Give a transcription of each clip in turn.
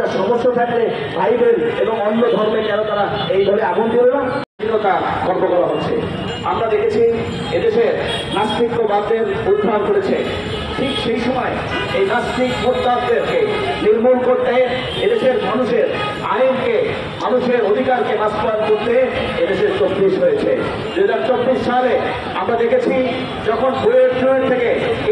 আচ্ছা, সমস্যা থাকলে ভাই বোন এবং অন্য ধর্মে কেন তারা এইভাবে আগুন দিল না, গর্ব করা হচ্ছে। আমরা দেখেছি এদেশের নাস্তিকবাদদের উত্থান করেছে, ঠিক সেই সময় এই নাস্তিক মোদ্দাতদেরকে নির্মূল করতে, এদেশের মানুষের আইনকে, মানুষের অধিকারকে বাস্তবায়ন করতে এদেশের 24 হয়েছে। 2024 সালে আমরা দেখেছি যখন বইয়ের থেকে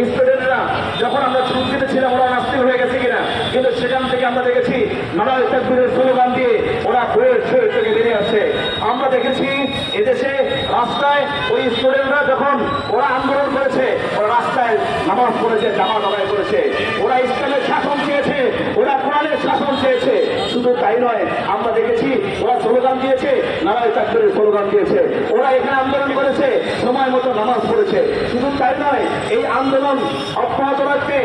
স্টুডেন্টরা, যখন আমরা ছুট দিতেছিলাম ওরা নাস্তিক হয়ে গেছে কিনা, কিন্তু সেখান থেকে আমরা দেখেছি নারায় তাকবীরের স্লোগান দিয়ে ওরা বইয়ের থেকে বেরিয়ে আসে। আমরা দেখেছি এদেশে রাস্তায় ওই স্টুডেন্টরা যখন ওরা আন্দোলন করেছে, ওরা রাস্তায় নামাজ পড়েছে, জামাত আদায় করেছে, ওরা ইসলামের শাসন চেয়েছে, ওরা কোরআনের শাসন চেয়েছে। শুধু তাই নয়, আমরা দেখেছি ওরা স্লোগান দিয়েছে, নারায় তাকবীরের স্লোগান দিয়েছে, ওরা এখানে আন্দোলন করেছে, সময় মতো নামাজ পড়েছে। শুধু তাই নয়, এই আন্দোলন অব্যাহত রাখতে,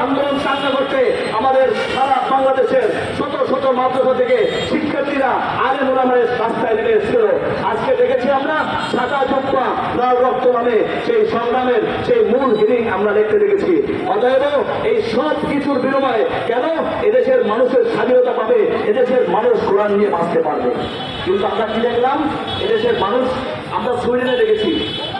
আন্দোলন চাঙ্গা করতে আমাদের সারা বাংলাদেশের শত শত মাদ্রাসা থেকে শিক্ষার্থীরা আলেম ওলামার রাস্তায় নেমে এসেছিল। আজকে দেখেছি আমরা সাদা জুব্বা লাল রক্ত নামে সেই সংগ্রামের সেই মূল হিলিং আমরা দেখতে দেখেছি। অতএব এই সব কিছুর বিনিময়ে কেন এদেশের মানুষের স্বাধীনতা পাবে, এদেশের মানুষ কোরআন নিয়ে বাঁচতে পারবে। কিন্তু আমরা কি দেখলাম, এদেশের মানুষ, আমরা সুইডেনে দেখেছি,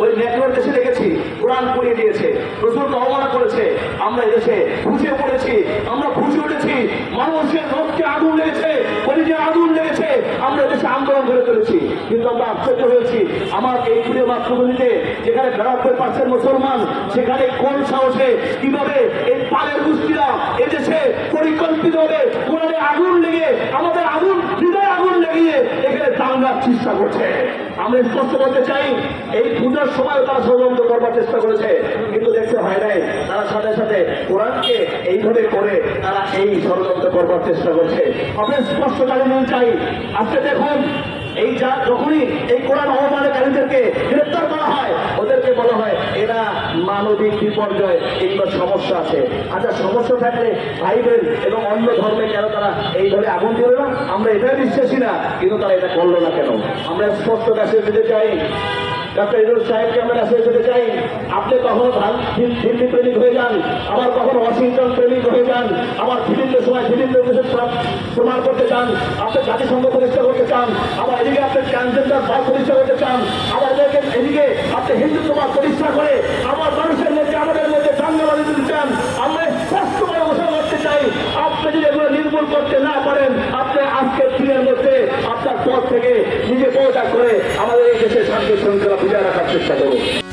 ওই নেটওয়ার্ক দেশে দেখেছি, কোরআন পড়িয়ে দিয়েছে, প্রচুর অবমাননা করেছে। আমরা এদেশে বুঝে পড়েছি, আমরা বুঝে উঠেছি, মানুষের রক্তে আগুন লেগেছে, পরিচে আগুন লেগেছে, আমরা এদেশে আন্দোলন করে চলেছি। কিন্তু আমরা আশ্চর্য হয়েছি, আমার এই প্রিয় মাতৃভূমিতে যেখানে 92% মুসলমান, সেখানে কোন সাহসে কিভাবে এই পালের গোষ্ঠীরা এদেশে পরিকল্পিতভাবে কোরআনে আগুন লেগে, আমাদের আগুন, হৃদয়ে আগুন লেগিয়ে এখানে দাঙ্গার চেষ্টা করছে। আমরা স্পষ্ট করতে চাই, এই পূজার সময় তারা ষড়যন্ত্র করবার চেষ্টা করেছে, কিন্তু দেখতে হয় নাই, তারা সাথে সাথে কোরআনকে এইভাবে করে তারা এই ষড়যন্ত্র করবার চেষ্টা করছে। আমরা স্পষ্ট জানানো চাই, আজকে দেখুন এই যখনই এই কোরআন অবমাননাকারীদেরকে গ্রেপ্তার করা হয়, ওদেরকে বলা হয় এরা মানবিক বিপর্যয়, এগুলো সমস্যা আছে। আচ্ছা, সমস্যা থাকলে ভাই বোন এবং অন্য ধর্মে কেন তারা এইভাবে আগুন দিল না, আমরা এটাই বিশ্বাসী না, কিন্তু তারা এটা করলো না কেন? আমরা স্পষ্ট মেসেজ দিতে চাই, ডক্টর ইউনূস সাহেবকে আমরা মেসেজ দিতে চাই, আপনি কখনো দিল্লি প্রেমিক হয়ে যান, আবার কখনো ওয়াশিংটন প্রেমিক হয়ে যান, আবার বিভিন্ন সময় বিভিন্ন দেশে প্রমাণ করতে চান, আপনি জাতিসংঘ প্রতিষ্ঠা করতে চান, আবার এদিকে আপনি ট্রান্সজেন্ডার বাদ প্রতিষ্ঠা করতে চান, আবার এদিকে আপনি হিন্দুত্ববাদ প্রতিষ্ঠা করে আবার মানুষের মধ্যে, আমাদের মধ্যে দাঙ্গাবাজি দিতে চান। আমরা স্পষ্ট করে ঘোষণা করতে চাই, আপনি যদি এগুলো নির্মূল করতে না পারেন, আপনি আজকের দিনের মধ্যে আপনার পথ থেকে নিজে পদত্যাগ করে আমাদের এই দেশের শান্তি শৃঙ্খলা বজায় রাখার চেষ্টা করুন।